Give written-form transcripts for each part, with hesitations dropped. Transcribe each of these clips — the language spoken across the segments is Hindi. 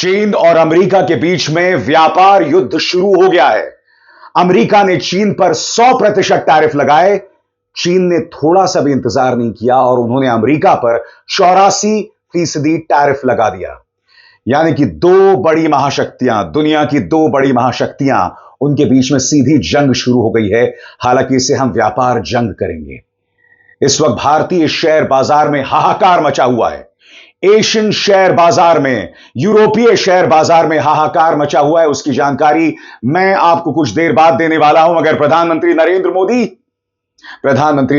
चीन और अमेरिका के बीच में व्यापार युद्ध शुरू हो गया है। अमेरिका ने चीन पर 100% टैरिफ लगाए। चीन ने थोड़ा सा भी इंतजार नहीं किया और उन्होंने अमेरिका पर 84% टैरिफ लगा दिया। यानी कि दो बड़ी महाशक्तियां, दुनिया की दो बड़ी महाशक्तियां, उनके बीच में सीधी जंग शुरू हो गई है। हालांकि इसे हम व्यापार जंग करेंगे। इस वक्त भारतीय शेयर बाजार में हाहाकार मचा हुआ है। एशियन शेयर बाजार में, यूरोपीय शेयर बाजार में हाहाकार मचा हुआ है। उसकी जानकारी मैं आपको कुछ देर बाद देने वाला हूं। मगर प्रधानमंत्री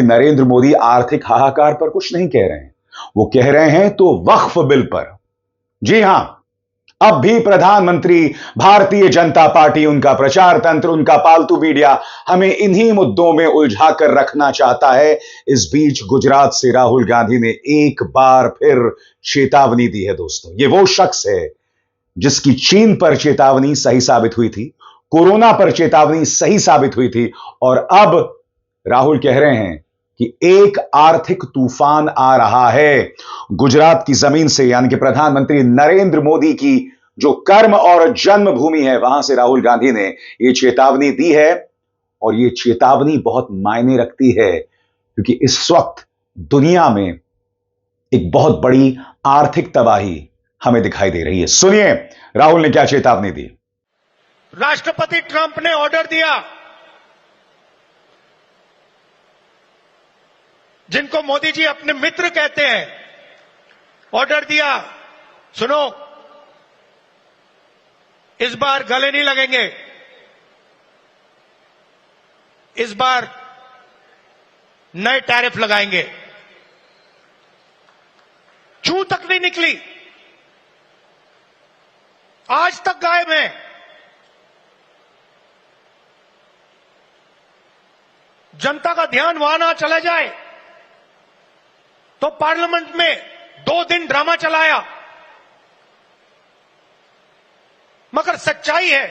नरेंद्र मोदी आर्थिक हाहाकार पर कुछ नहीं कह रहे हैं। वो कह रहे हैं तो वक्फ बिल पर। जी हां, अब भी प्रधानमंत्री, भारतीय जनता पार्टी, उनका प्रचार तंत्र, उनका पालतू मीडिया हमें इन्हीं मुद्दों में उलझा कर रखना चाहता है। इस बीच गुजरात से राहुल गांधी ने एक बार फिर चेतावनी दी है। दोस्तों, यह वो शख्स है जिसकी चीन पर चेतावनी सही साबित हुई थी, कोरोना पर चेतावनी सही साबित हुई थी, और अब राहुल कह रहे हैं कि एक आर्थिक तूफान आ रहा है गुजरात की जमीन से। यानी कि प्रधानमंत्री नरेंद्र मोदी की जो कर्म और जन्मभूमि है, वहां से राहुल गांधी ने यह चेतावनी दी है। और यह चेतावनी बहुत मायने रखती है, क्योंकि इस वक्त दुनिया में एक बहुत बड़ी आर्थिक तबाही हमें दिखाई दे रही है। सुनिए राहुल ने क्या चेतावनी दी। राष्ट्रपति ट्रंप ने ऑर्डर दिया, जिनको मोदी जी अपने मित्र कहते हैं, ऑर्डर दिया, सुनो, इस बार गले नहीं लगेंगे, इस बार नए टैरिफ लगाएंगे। चू तक नहीं निकली, आज तक गायब है। जनता का ध्यान वहां ना चला जाए तो पार्लियामेंट में 2 दिन ड्रामा चलाया। मगर सच्चाई है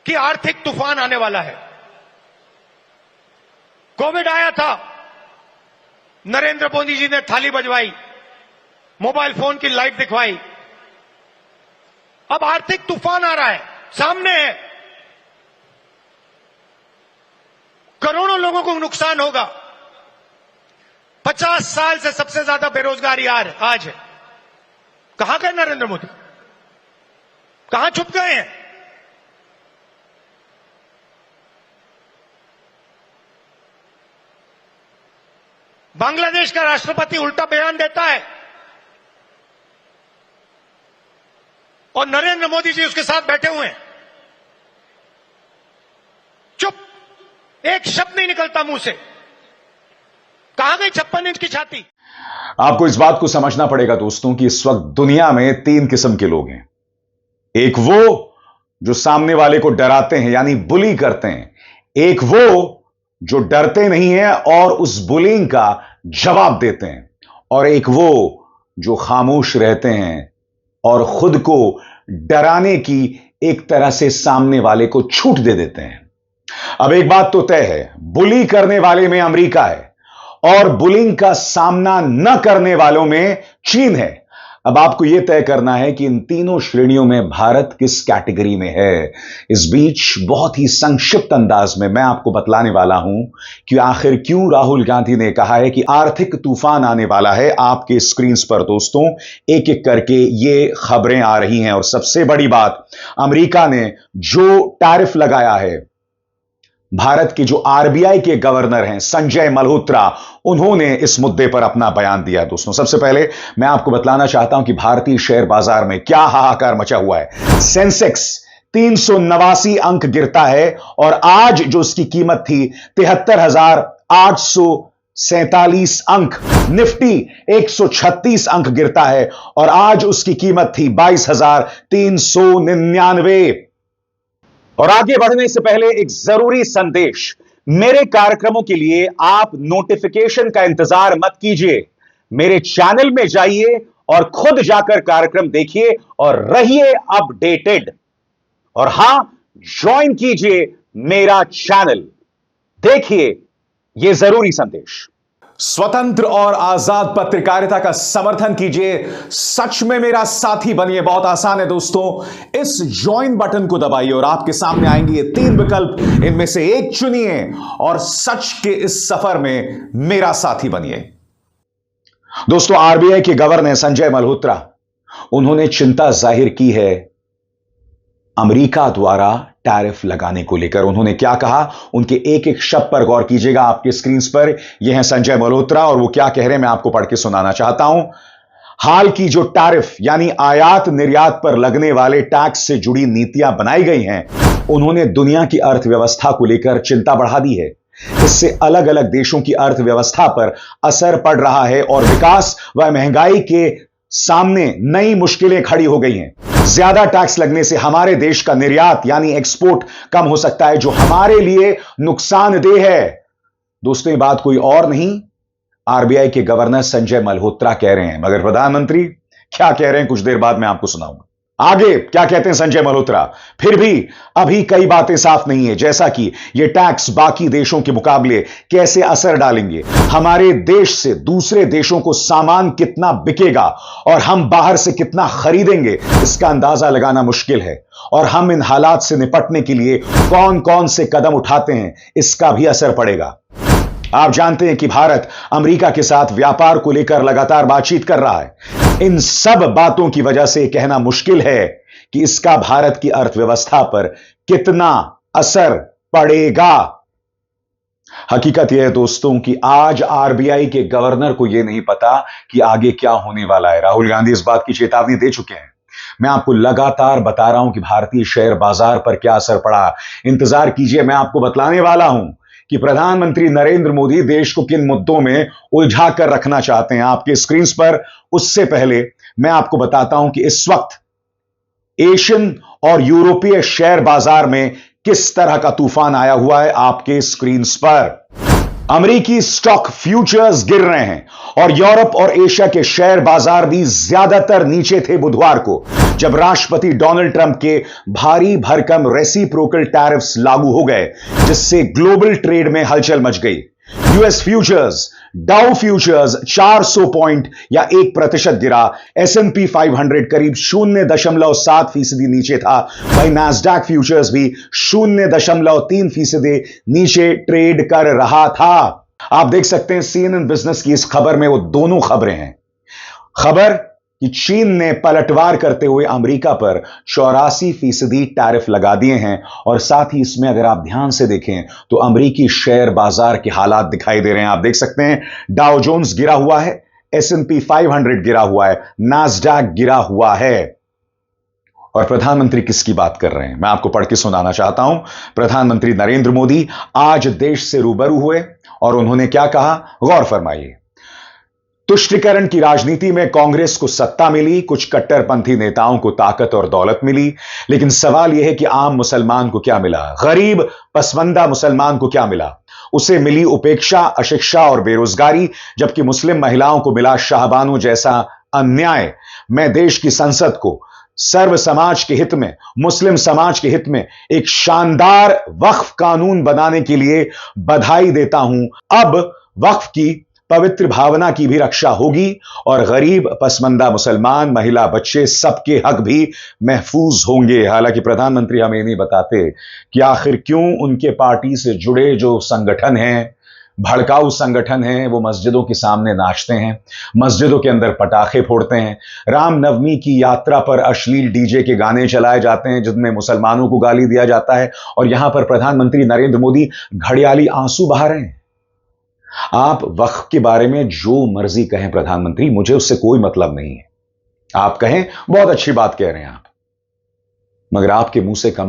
कि आर्थिक तूफान आने वाला है। कोविड आया था, नरेंद्र मोदी जी ने थाली बजवाई, मोबाइल फोन की लाइट दिखवाई। अब आर्थिक तूफान आ रहा है, सामने है। करोड़ों लोगों को नुकसान होगा। 50 साल से सबसे ज्यादा बेरोजगारी आज है। कहां गए नरेंद्र मोदी? कहां छुप गए हैं? बांग्लादेश का राष्ट्रपति उल्टा बयान देता है और नरेंद्र मोदी जी उसके साथ बैठे हुए हैं। चुप, एक शब्द नहीं निकलता मुंह से। कहां गई 56 इंच की छाती? आपको इस बात को समझना पड़ेगा दोस्तों कि इस वक्त दुनिया में 3 किस्म के लोग हैं। एक वो जो सामने वाले को डराते हैं, यानी बुली करते हैं। एक वो जो डरते नहीं हैं और उस बुलिंग का जवाब देते हैं। और एक वो जो खामोश रहते हैं और खुद को डराने की एक तरह से सामने वाले को छूट दे देते हैं। अब एक बात तो तय है, बुली करने वाले में अमेरिका है और बुलिंग का सामना न करने वालों में चीन है। अब आपको यह तय करना है कि इन तीनों श्रेणियों में भारत किस कैटेगरी में है। इस बीच बहुत ही संक्षिप्त अंदाज में मैं आपको बतलाने वाला हूं कि आखिर क्यों राहुल गांधी ने कहा है कि आर्थिक तूफान आने वाला है। आपके स्क्रीन पर दोस्तों एक एक करके ये खबरें आ रही हैं। और सबसे बड़ी बात, अमेरिका ने जो टैरिफ लगाया है, भारत के जो आरबीआई के गवर्नर हैं संजय मल्होत्रा, उन्होंने इस मुद्दे पर अपना बयान दिया। दोस्तों, सबसे पहले मैं आपको बतलाना चाहता हूं कि भारतीय शेयर बाजार में क्या हाहाकार मचा हुआ है। सेंसेक्स 389 अंक गिरता है और आज जो उसकी कीमत थी 73,847 अंक। निफ्टी 136 अंक गिरता है और आज उसकी कीमत थी 22,399। और आगे बढ़ने से पहले एक जरूरी संदेश। मेरे कार्यक्रमों के लिए आप नोटिफिकेशन का इंतजार मत कीजिए। मेरे चैनल में जाइए और खुद जाकर कार्यक्रम देखिए और रहिए अपडेटेड। और हां, ज्वाइन कीजिए मेरा चैनल। देखिए यह जरूरी संदेश। स्वतंत्र और आजाद पत्रकारिता का समर्थन कीजिए, सच में मेरा साथी बनिए। बहुत आसान है दोस्तों, इस ज्वाइन बटन को दबाइए और आपके सामने आएंगे ये 3 विकल्प, इनमें से एक चुनिए और सच के इस सफर में मेरा साथी बनिए। दोस्तों, आरबीआई के गवर्नर संजय मल्होत्रा, उन्होंने चिंता जाहिर की है अमेरिका द्वारा टैरिफ लगाने को लेकर। उन्होंने क्या कहा, उनके एक एक शब्द पर गौर कीजिएगा। आपके स्क्रीन पर यह है संजय मल्होत्रा और वो क्या कह रहे हैं मैं आपको पढ़ के सुनाना चाहता हूं। हाल की जो टैरिफ यानी आयात निर्यात पर लगने वाले टैक्स से जुड़ी नीतियां बनाई गई हैं, उन्होंने दुनिया की अर्थव्यवस्था को लेकर चिंता बढ़ा दी है। इससे अलग अलग देशों की अर्थव्यवस्था पर असर पड़ रहा है और विकास व महंगाई के सामने नई मुश्किलें खड़ी हो गई हैं। ज्यादा टैक्स लगने से हमारे देश का निर्यात यानी एक्सपोर्ट कम हो सकता है, जो हमारे लिए नुकसानदेह है। दोस्तों, ये बात कोई और नहीं, आरबीआई के गवर्नर संजय मल्होत्रा कह रहे हैं। मगर प्रधानमंत्री क्या कह रहे हैं कुछ देर बाद मैं आपको सुनाऊंगा। आगे क्या कहते हैं संजय मल्होत्रा। फिर भी अभी कई बातें साफ नहीं है, जैसा कि ये टैक्स बाकी देशों के मुकाबले कैसे असर डालेंगे, हमारे देश से दूसरे देशों को सामान कितना बिकेगा और हम बाहर से कितना खरीदेंगे, इसका अंदाजा लगाना मुश्किल है। और हम इन हालात से निपटने के लिए कौन कौन से कदम उठाते हैं, इसका भी असर पड़ेगा। आप जानते हैं कि भारत अमेरिका के साथ व्यापार को लेकर लगातार बातचीत कर रहा है। इन सब बातों की वजह से कहना मुश्किल है कि इसका भारत की अर्थव्यवस्था पर कितना असर पड़ेगा। हकीकत यह है दोस्तों कि आज आरबीआई के गवर्नर को यह नहीं पता कि आगे क्या होने वाला है। राहुल गांधी इस बात की चेतावनी दे चुके हैं। मैं आपको लगातार बता रहा हूं कि भारतीय शेयर बाजार पर क्या असर पड़ा। इंतजार कीजिए, मैं आपको बतलाने वाला हूं कि प्रधानमंत्री नरेंद्र मोदी देश को किन मुद्दों में उलझा कर रखना चाहते हैं। आपके स्क्रीन पर उससे पहले मैं आपको बताता हूं कि इस वक्त एशियन और यूरोपीय शेयर बाजार में किस तरह का तूफान आया हुआ है। आपके स्क्रीन पर अमेरिकी स्टॉक फ्यूचर्स गिर रहे हैं और यूरोप और एशिया के शेयर बाजार भी ज्यादातर नीचे थे बुधवार को, जब राष्ट्रपति डोनाल्ड ट्रंप के भारी भरकम रेसिप्रोकल टैरिफ्स लागू हो गए, जिससे ग्लोबल ट्रेड में हलचल मच गई। US futures, Dow futures 400 point या 1% गिरा। S&P 500 करीब 0.7% नीचे था। वहीं नैस्डैक फ्यूचर्स भी 0.3% नीचे ट्रेड कर रहा था। आप देख सकते हैं CNN बिजनेस की इस खबर में वो दोनों खबरें हैं। खबर कि चीन ने पलटवार करते हुए अमेरिका पर 84% टैरिफ लगा दिए हैं और साथ ही इसमें अगर आप ध्यान से देखें तो अमेरिकी शेयर बाजार के हालात दिखाई दे रहे हैं। आप देख सकते हैं डाउ जोन्स गिरा हुआ है, S&P 500 गिरा हुआ है, नास्डैक गिरा हुआ है। और प्रधानमंत्री किसकी बात कर रहे हैं मैं आपको पढ़ के सुनाना चाहता हूं। प्रधानमंत्री नरेंद्र मोदी आज देश से रूबरू हुए और उन्होंने क्या कहा, गौर फरमाइए। तुष्टिकरण की राजनीति में कांग्रेस को सत्ता मिली, कुछ कट्टरपंथी नेताओं को ताकत और दौलत मिली, लेकिन सवाल यह है कि आम मुसलमान को क्या मिला, गरीब पसमंदा मुसलमान को क्या मिला। उसे मिली उपेक्षा, अशिक्षा और बेरोजगारी, जबकि मुस्लिम महिलाओं को मिला शाहबानों जैसा अन्याय। मैं देश की संसद को सर्व समाज के हित में, मुस्लिम समाज के हित में एक शानदार वक्फ कानून बनाने के लिए बधाई देता हूं। अब वक्फ की पवित्र भावना की भी रक्षा होगी और गरीब पसमंदा मुसलमान, महिला, बच्चे सबके हक भी महफूज होंगे। हालांकि प्रधानमंत्री हमें नहीं बताते कि आखिर क्यों उनके पार्टी से जुड़े जो संगठन हैं, भड़काऊ संगठन हैं, वो मस्जिदों के सामने नाचते हैं, मस्जिदों के अंदर पटाखे फोड़ते हैं, रामनवमी की यात्रा पर अश्लील डीजे के गाने चलाए जाते हैं जिनमें मुसलमानों को गाली दिया जाता है, और यहां पर प्रधानमंत्री नरेंद्र मोदी घड़ियाली आंसू बहा रहे हैं। आप वक्फ के बारे में जो मर्जी कहें प्रधानमंत्री, मुझे उससे कोई मतलब नहीं है। आप कहें बहुत अच्छी बात कह रहे हैं आप, मगर आपके मुंह से कम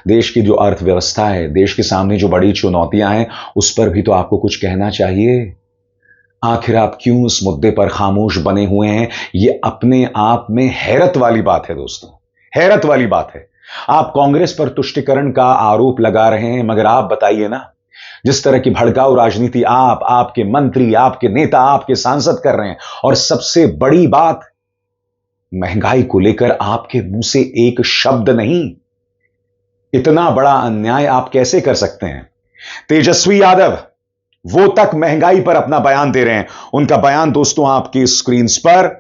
देश की जो अर्थव्यवस्था है, देश के सामने जो बड़ी चुनौतियां हैं, उस पर भी तो आपको कुछ कहना चाहिए। आखिर आप क्यों इस मुद्दे पर खामोश बने हुए हैं? यह अपने आप में हैरत वाली बात है दोस्तों, हैरत वाली बात है। आप कांग्रेस पर तुष्टिकरण का आरोप लगा रहे हैं, मगर आप बताइए ना, जिस तरह की भड़काऊ राजनीति आप, आपके मंत्री, आपके नेता, आपके सांसद कर रहे हैं, और सबसे बड़ी बात, महंगाई को लेकर आपके मुंह से एक शब्द नहीं। इतना बड़ा अन्याय आप कैसे कर सकते हैं? तेजस्वी यादव, वो तक महंगाई पर अपना बयान दे रहे हैं। उनका बयान दोस्तों आपकी स्क्रीन पर।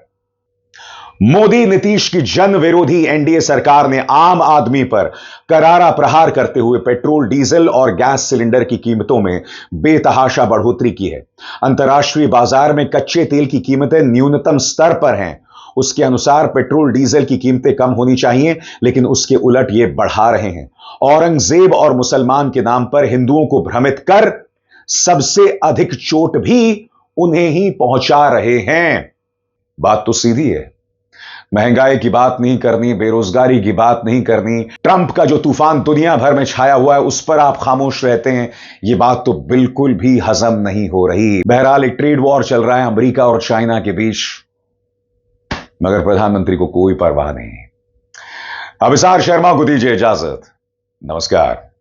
मोदी नीतीश की जन विरोधी एनडीए सरकार ने आम आदमी पर करारा प्रहार करते हुए पेट्रोल, डीजल और गैस सिलेंडर की कीमतों में बेतहाशा बढ़ोतरी की है। अंतर्राष्ट्रीय बाजार में कच्चे तेल की कीमतें न्यूनतम स्तर पर हैं। उसके अनुसार पेट्रोल, डीजल की कीमतें कम होनी चाहिए, लेकिन उसके उलट ये बढ़ा रहे हैं। औरंगजेब और मुसलमान के नाम पर हिंदुओं को भ्रमित कर सबसे अधिक चोट भी उन्हें ही पहुंचा रहे हैं। बात तो सीधी है। महंगाई की बात नहीं करनी, बेरोजगारी की बात नहीं करनी, ट्रंप का जो तूफान दुनिया भर में छाया हुआ है उस पर आप खामोश रहते हैं। यह बात तो बिल्कुल भी हजम नहीं हो रही। बहरहाल एक ट्रेड वॉर चल रहा है अमेरिका और चाइना के बीच, मगर प्रधानमंत्री को कोई परवाह नहीं। अभिसार शर्मा को दीजिए इजाजत। नमस्कार।